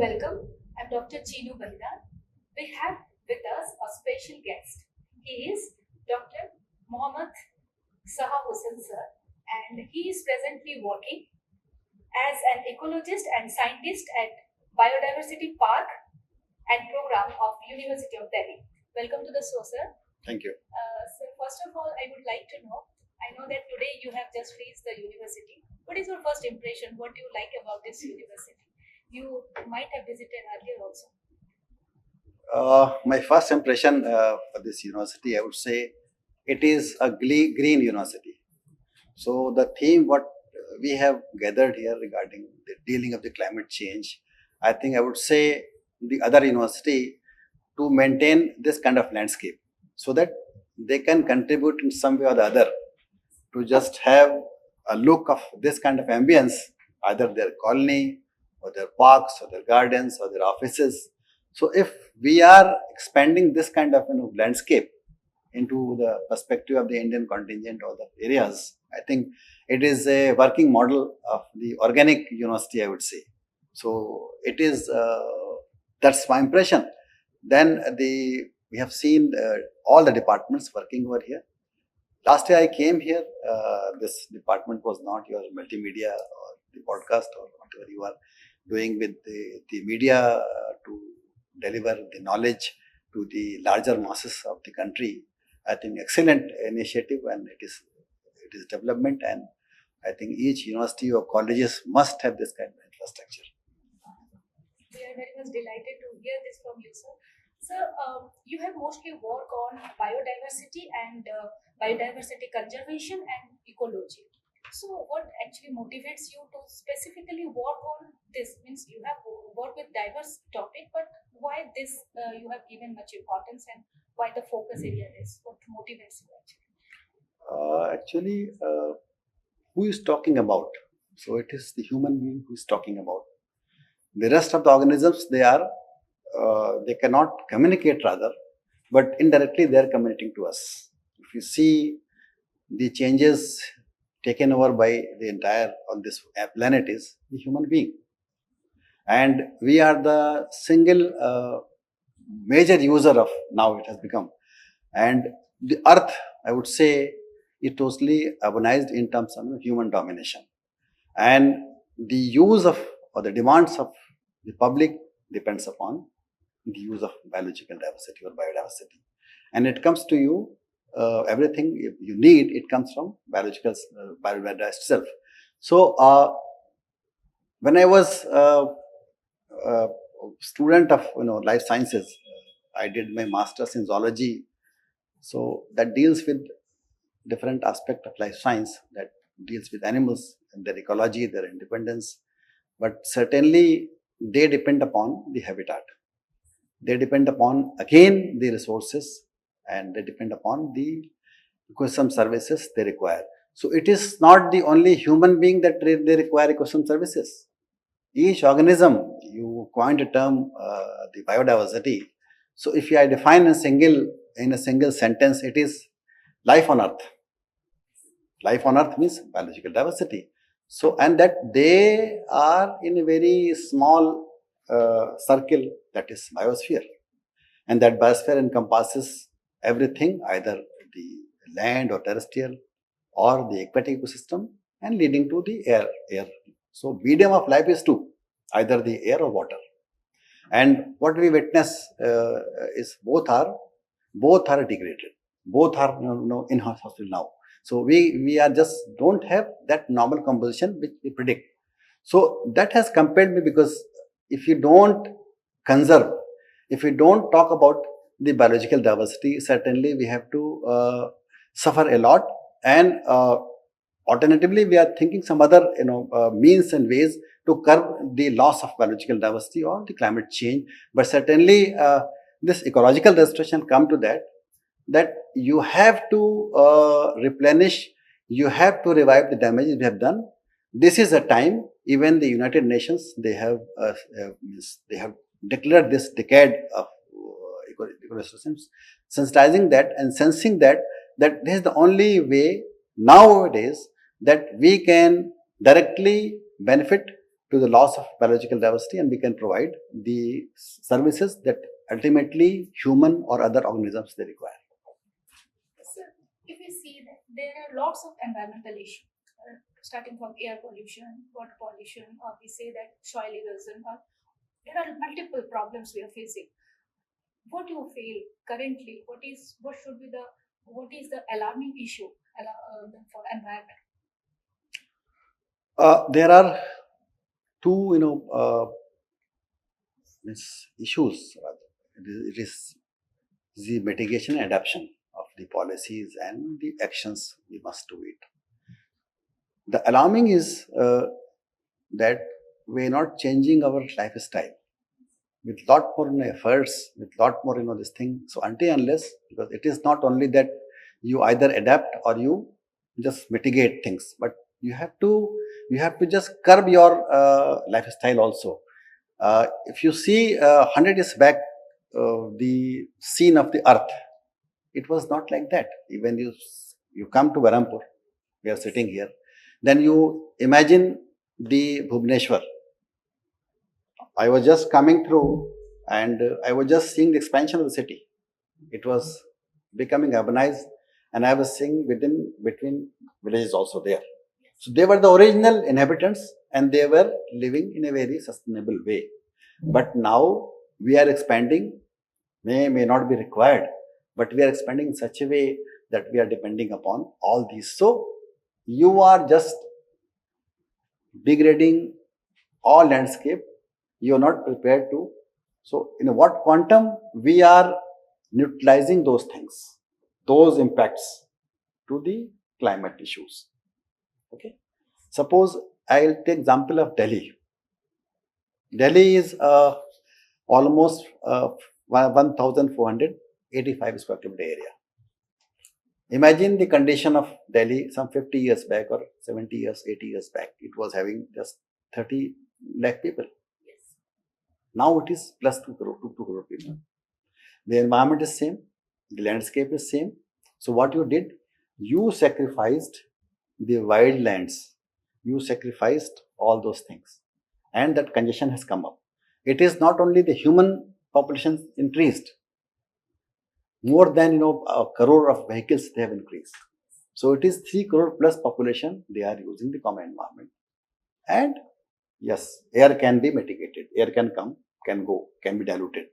welcome. I'm Dr. Chinu Bhanja. We have with us a special guest. He is Dr. Mohammad Saha Hussain sir, and he is presently working as an ecologist and scientist at Biodiversity Park and Program of University of Delhi. Welcome to the show, sir. Thank you. So first of all, I would like to know. I know that today you have just reached the university. What is your first impression? What do you like about this university? You might have visited earlier also. My first impression for this university, I would say, it is a green university. So the theme what we have gathered here regarding the dealing of the climate change, I think I would say the other university to maintain this kind of landscape so that they can contribute in some way or the other to just have a look of this kind of ambience, either their colony or their parks or their gardens or their offices. So if we are expanding this kind of landscape into the perspective of the Indian contingent or the areas, I think it is a working model of the organic university, I would say. So it is that's my impression. Then we have seen all the departments working over here. Last year I came here. This department was not your multimedia or the podcast or whatever you are doing with the media to deliver the knowledge to the larger masses of the country. I think excellent initiative, and it is development, and I think each university or colleges must have this kind of infrastructure. We are very much delighted to hear this from you, sir. Sir, you have mostly worked on biodiversity and biodiversity conservation and ecology. So, what actually motivates you to specifically work on this? Means you have worked with diverse topic, but why this you have given much importance and why the focus area is? What motivates you actually? Actually, who is talking about? So it is the human being who is talking about. The rest of the organisms, they cannot communicate rather, but indirectly they are communicating to us. If you see the changes taken over by the entire on this planet is the human being, and we are the single major user of now it has become, and the earth, I would say, is totally urbanized in terms of human domination, and the use of or the demands of the public depends upon the use of biological diversity or biodiversity, and it comes to you everything you need, it comes from biodiversity itself. So when I was a student of life sciences, I did my masters in zoology, so that deals with different aspect of life science, that deals with animals and their ecology, their independence, but certainly they depend upon the habitat. They depend upon again the resources, and they depend upon the ecosystem services they require. So it is not the only human being that they require ecosystem services. Each organism, you coined a term, the biodiversity. So if I define in a single sentence, it is life on earth. Life on earth means biological diversity. So, and that they are in a very small circle, that is biosphere, and that biosphere encompasses everything, either the land or terrestrial or the aquatic ecosystem, and leading to the air. So medium of life is two, either the air or water. And what we witness is both are degraded, both are in hospital now. So we are just don't have that normal composition which we predict. So that has compelled me, because if you don't conserve, if we don't talk about the biological diversity, certainly we have to suffer a lot. And alternatively, we are thinking some other means and ways to curb the loss of biological diversity or the climate change. But certainly, this ecological restoration come to that you have to replenish, you have to revive the damages we have done. This is a time. Even the United Nations, they have declared this decade of ecosystem, sensitizing that and sensing that this is the only way nowadays that we can directly benefit to the loss of biological diversity, and we can provide the services that ultimately human or other organisms they require. So, if we see that there are lots of environmental issues, starting from air pollution, water pollution, or we say that soil erosion, or there are multiple problems we are facing. What do you feel currently? What is the alarming issue for environment? There are two, issues. It is the mitigation and adaptation of the policies and the actions we must do it. The alarming is that we are not changing our lifestyle with lot more efforts, with lot more this thing. So until unless, because it is not only that you either adapt or you just mitigate things, but you have to just curb your lifestyle also. If you see 100 years back, the scene of the earth, it was not like that. Even you come to Barampur, we are sitting here, then you imagine the Bhubaneswar. I was just coming through and I was just seeing the expansion of the city. It was becoming urbanized, and I was seeing between villages also there. So they were the original inhabitants and they were living in a very sustainable way. But now we are expanding, may not be required, but we are expanding in such a way that we are depending upon all these. So you are just degrading all landscape. You are not prepared to. So in what quantum we are neutralizing those things, those impacts to the climate issues. Okay. Suppose I'll take example of Delhi. Delhi is almost 1,485 square kilometer area. Imagine the condition of Delhi some 50 years back or 70 years, 80 years back. It was having just 30 lakh people. Now it is plus 2 crore people. The environment is same, the landscape is same. So what you did, you sacrificed the wildlands, you sacrificed all those things, and that congestion has come up. It is not only the human population increased, more than a crore of vehicles they have increased. So it is 3 crore plus population they are using the common environment. And yes, air can be mitigated, air can come, can go, can be diluted.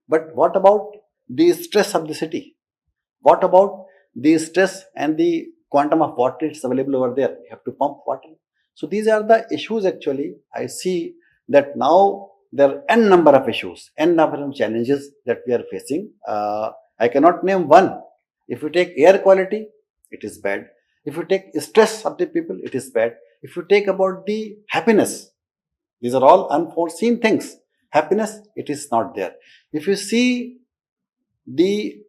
But what about the stress of the city? What about the stress and the quantum of water is available over there? You have to pump water. So these are the issues actually. I see that now there are n number of issues, n number of challenges that we are facing. I cannot name one. If you take air quality, it is bad. If you take stress of the people, it is bad. If you take about the happiness, these are all unforeseen things. Happiness, it is not there. If you see the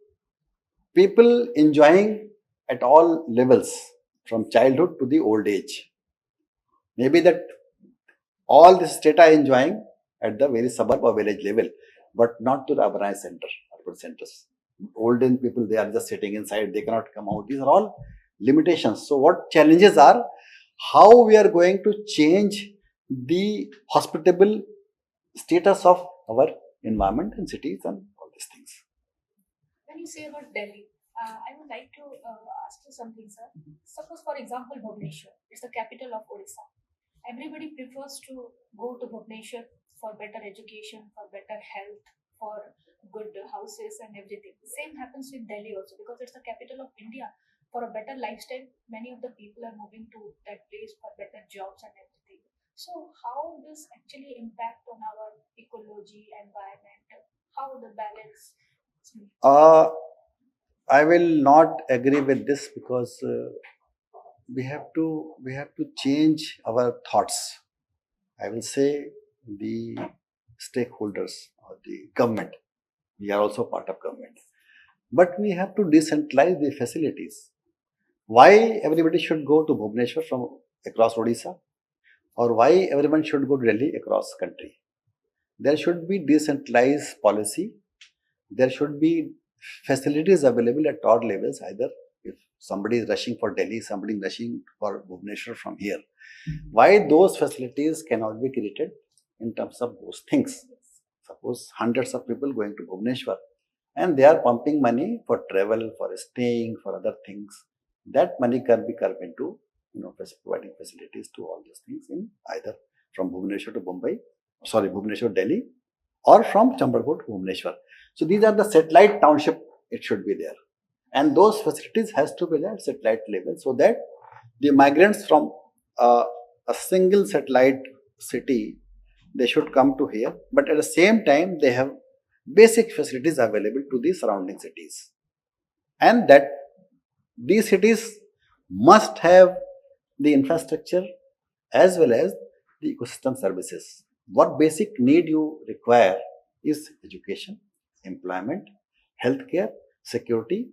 people enjoying at all levels, from childhood to the old age, maybe that all this data enjoying at the very suburb or village level, but not to the urban centers. Olden people, they are just sitting inside, they cannot come out. These are all limitations. So what challenges are, how we are going to change the hospitable status of our environment and cities and all these things. When you say about Delhi, I would like to ask you something, sir. Suppose, for example, Bhubaneswar is the capital of Odisha. Everybody prefers to go to Bhubaneswar for better education, for better health, for good houses and everything. Same happens with Delhi also, because it's the capital of India. For a better lifestyle, many of the people are moving to that place for better jobs and everything. So how this actually impact on our ecology, environment, how the balance? I will not agree with this, because we have to change our thoughts. I will say the stakeholders or the government. We are also part of government, but we have to decentralize the facilities. Why everybody should go to Bhubaneswar from across Odisha, or why everyone should go to Delhi across country? There should be decentralized policy. There should be facilities available at all levels, either If somebody is rushing for Delhi, somebody is rushing for Bhubaneswar from here. Why those facilities cannot be created in terms of those things? Suppose hundreds of people going to Bhubaneswar and they are pumping money for travel, for staying, for other things. That money can be carved into, providing facilities to all these things in either from Bhubaneswar to Bhubaneswar, Delhi, or from Chambalpur to Bhubaneswar. So these are the satellite township. It should be there, and those facilities has to be there at satellite level so that the migrants from a single satellite city, they should come to here, but at the same time they have basic facilities available to the surrounding cities, and that these cities must have the infrastructure as well as the ecosystem services. What basic need you require is education, employment, healthcare, security,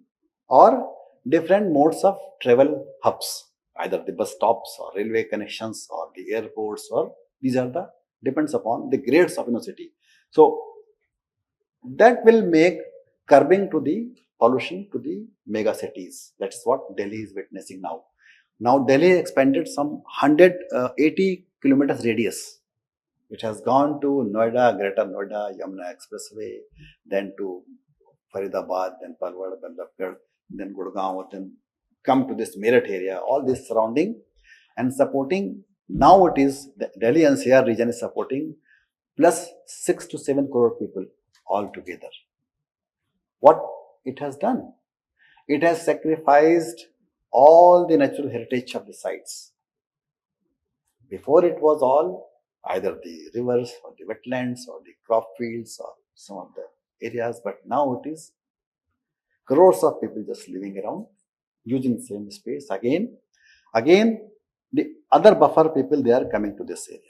or different modes of travel hubs, either the bus stops or railway connections or the airports, or these are the depends upon the grades of city. So that will make curbing to the pollution to the mega cities. That's what Delhi is witnessing now. Now Delhi expanded some 180 kilometers radius. It has gone to Noida, Greater Noida, Yamuna Expressway, then to Faridabad, then Palwad, Bandhavgarh, then Gurgaon, then come to this Meerut area, all this surrounding and supporting. Now it is the Delhi NCR region is supporting plus 6 to 7 crore people altogether. What it has done? It has sacrificed all the natural heritage of the sites. Before it was all either the rivers or the wetlands or the crop fields or some of the areas, but now it is crores of people just living around using the same space. Again, the other buffer people, they are coming to this area.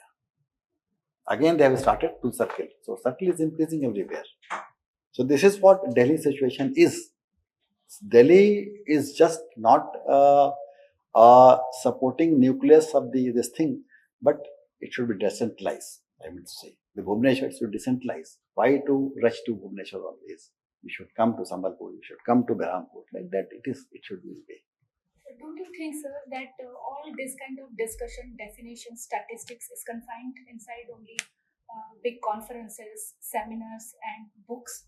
Again, they have started to circle. So circle is increasing everywhere. So this is what Delhi situation is. Delhi is just not supporting nucleus of this thing, but it should be decentralized. I would say the Bhubaneswar should decentralize. Why to rush to Bhubaneswar always? We should come to Sambalpur. We should come to Berhampur. Like that, it should be the way. Don't you think, sir, that all this kind of discussion, definition, statistics is confined inside only big conferences, seminars, and books?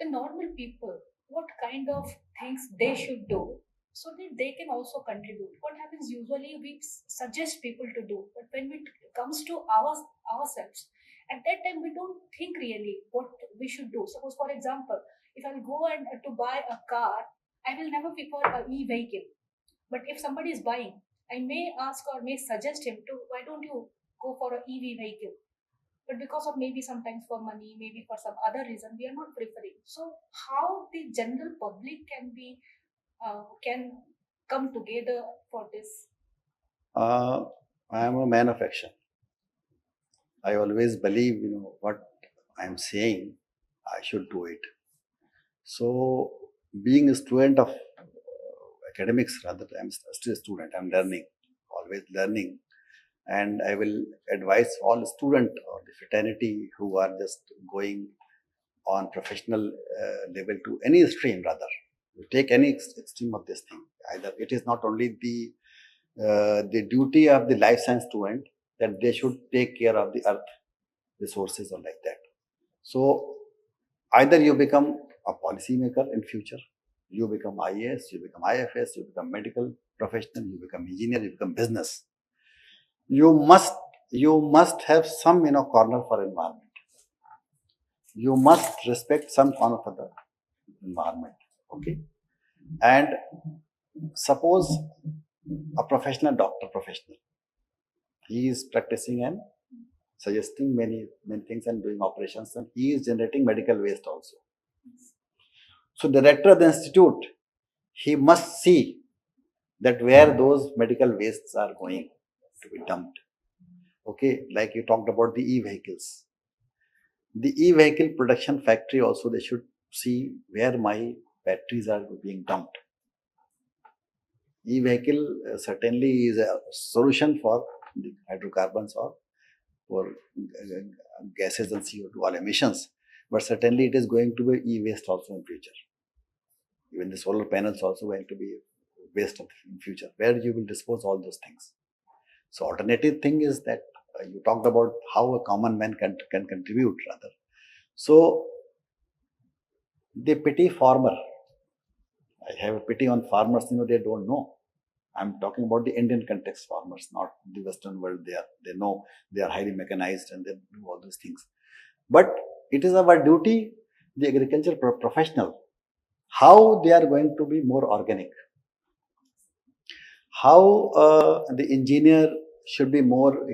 The normal people, what kind of things they should do so that they can also contribute? What happens usually, we suggest people to do, but when it comes to ourselves, at that time we don't think really what we should do. Suppose, for example, if I'll go and to buy a car, I will never prefer a e-vehicle. But if somebody is buying, I may ask or may suggest him to, why don't you go for a EV vehicle? But because of maybe sometimes for money, maybe for some other reason, we are not preferring. So how the general public can come together for this? I am a man of action. I always believe, what I am saying, I should do it. So, being a student of academics, rather, I'm still a student. I'm learning, always learning, and I will advise all student or the fraternity who are just going on professional level to any stream, rather, you take any extreme of this thing. Either it is not only the duty of the life science student that they should take care of the earth resources or like that. So either you become a policy maker in future, you become IAS, you become IFS, you become medical professional, you become engineer, you become business. You must have some corner for environment. You must respect some corner for the environment. Okay, and suppose a professional doctor professional, he is practicing and suggesting many things and doing operations, and he is generating medical waste also. So the director of the institute, he must see that where those medical wastes are going to be dumped. Okay, like you talked about the e-vehicles. The e-vehicle production factory also, they should see where my batteries are being dumped. E-vehicle certainly is a solution for the hydrocarbons or for gases and CO2 all emissions, but certainly it is going to be e-waste also in future. Even the solar panels also going to be waste of in future. Where you will dispose all those things? So alternative thing is that you talked about how a common man can contribute rather. So the pity farmer. I have a pity on farmers. They don't know. I'm talking about the Indian context farmers, not the Western world. They know they are highly mechanized and they do all those things. But it is our duty, the agriculture professional, how they are going to be more organic, how the engineer should be more,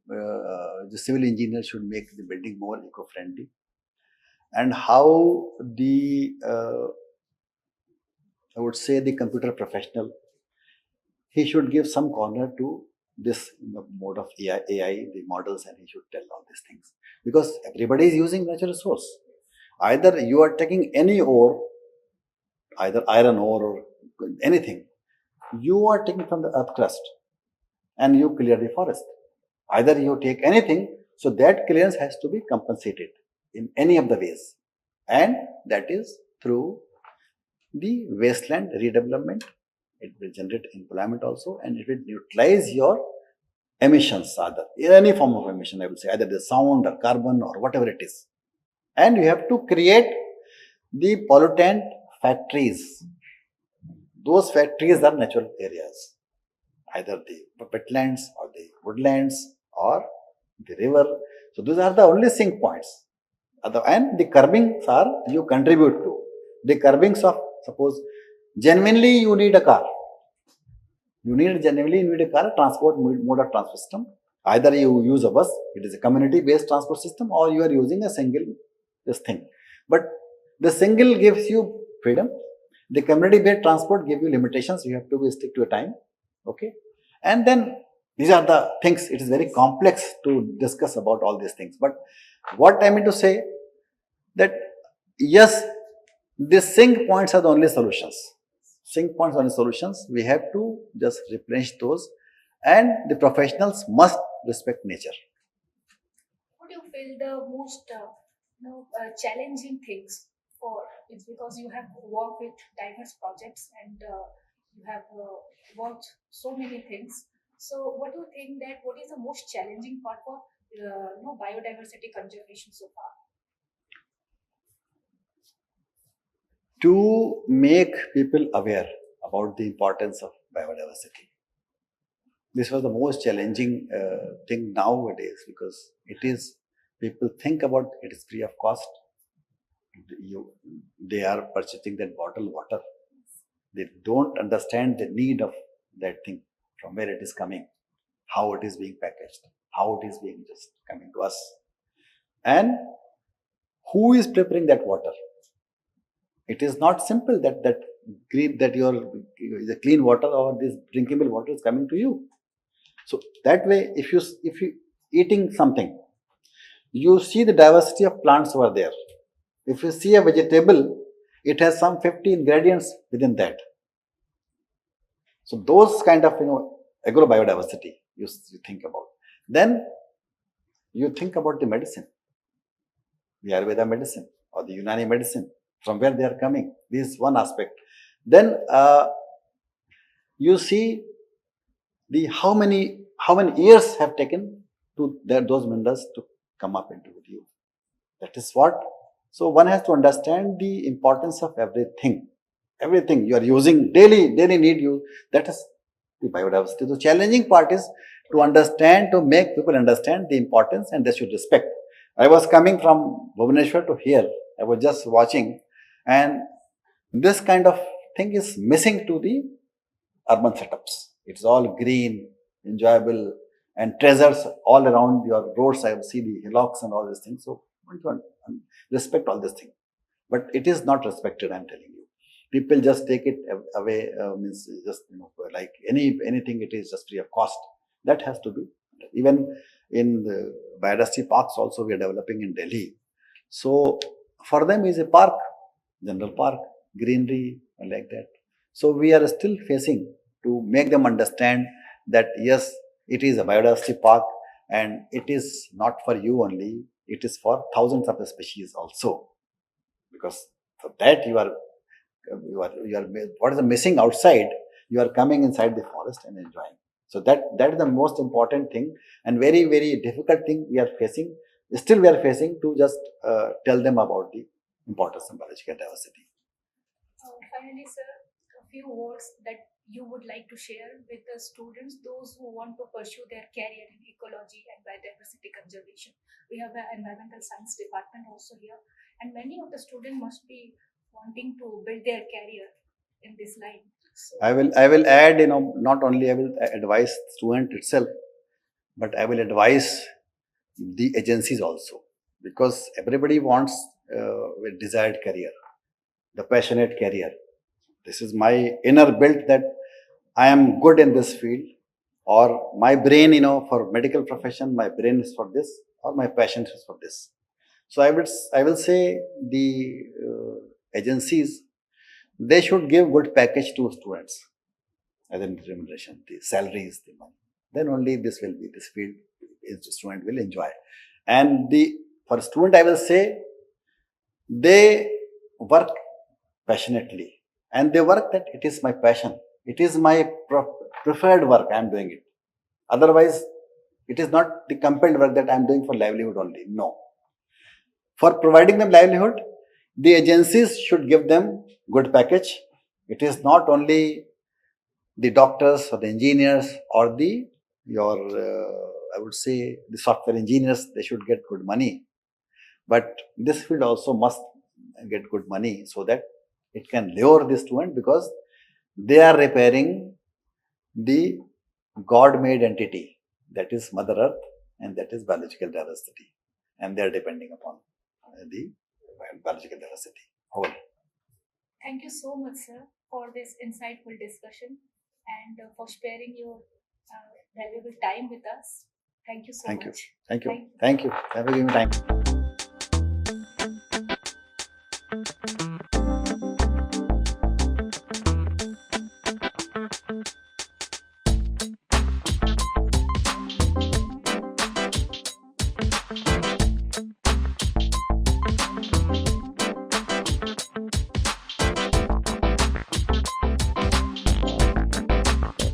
the civil engineer should make the building more eco-friendly, and how the, I would say, the computer professional, he should give some corner to this mode of AI, the models, and he should tell all these things. Because everybody is using natural resource. Either you are taking any ore, either iron ore or anything, you are taking from the earth crust and you clear the forest. Either you take anything, so that clearance has to be compensated in any of the ways. And that is through the wasteland redevelopment. It will generate employment also, and it will utilize your emissions, either any form of emission, I will say, either the sound or carbon or whatever it is. And you have to create the pollutant factories. Those factories are natural areas, either the wetlands or the woodlands or the river. So those are the only sink points. And the curbings are you contribute to. The curbings of, suppose, genuinely you need a car. You need a car, transport mode of transport system. Either you use a bus, it is a community-based transport system, or you are using a single this thing. But the single gives you freedom. The community-based transport gives you limitations. You have to stick to a time. Okay. And then these are the things. It is very complex to discuss about all these things. But what I mean to say that yes, the sink points are the only solutions. Sink points are the solutions. We have to just replenish those, and the professionals must respect nature. What do you feel the most challenging things for? It's because you have worked with diverse projects and you have worked so many things. So, what do you think that what is the most challenging part for biodiversity conservation so far? To make people aware about the importance of biodiversity. This was the most challenging thing nowadays, because it is, people think about it is free of cost. They are purchasing that bottled water. They don't understand the need of that thing, from where it is coming, how it is being packaged, how it is being just coming to us, and who is preparing that water. It is not simple that your the clean water or this drinkable water is coming to you. So that way, if you eating something, you see the diversity of plants over there. If you see a vegetable, it has some 50 ingredients within that. So those kind of agrobiodiversity you think about. Then you think about the medicine, the Ayurveda medicine or the Unani medicine, from where they are coming. This is one aspect. Then you see the how many years have taken to those minerals to come up into you. That is what. So one has to understand the importance of everything. Everything you are using daily need you. That is the biodiversity. The challenging part is to understand, to make people understand the importance, and they should respect. I was coming from Bhubaneswar to here. I was just watching, and this kind of thing is missing to the urban setups. It's all green, enjoyable, and treasures all around your roads. I see the hillocks and all these things. So respect all these things. But it is not respected, I'm telling you. People just take it away, means just, like anything, it is just free of cost. That has to be. Even in the biodiversity parks also we are developing in Delhi. So for them is a park, general park, greenery, and like that. So we are still facing to make them understand that yes, it is a biodiversity park, and it is not for you only, it is for thousands of species also. Because for that you are what is missing outside, you are coming inside the forest and enjoying. So that is the most important thing, and very, very difficult thing we are facing. Still, we are facing to just tell them about the importance of biological diversity. Finally, sir, a few words that you would like to share with the students, those who want to pursue their career in ecology and biodiversity conservation. We have an environmental science department also here, and many of the students must be wanting to build their career in this line. So, I will add, not only I will advise student itself, but I will advise the agencies also, because everybody wants a desired career, the passionate career. This is my inner built that I am good in this field, or my brain, for medical profession, my brain is for this, or my passion is for this. So I will say the agencies, they should give good package to students as in remuneration, the salaries, the money. Then only this field student will enjoy. And for student, I will say they work passionately, and they work that it is my passion. It is my preferred work. I am doing it. Otherwise, it is not the compelled work that I am doing for livelihood only. No. For providing them livelihood, the agencies should give them good package. It is not only the doctors or the engineers or I would say the software engineers, they should get good money. But this field also must get good money so that it can lure the student, because they are repairing the God-made entity, that is Mother Earth, and that is biological diversity, and they are depending upon the biological diversity whole. thank you so much, sir, for this insightful discussion and for sparing your valuable time with us. Thank you so Thank you. much. Thank you. Thank you. Have a good time.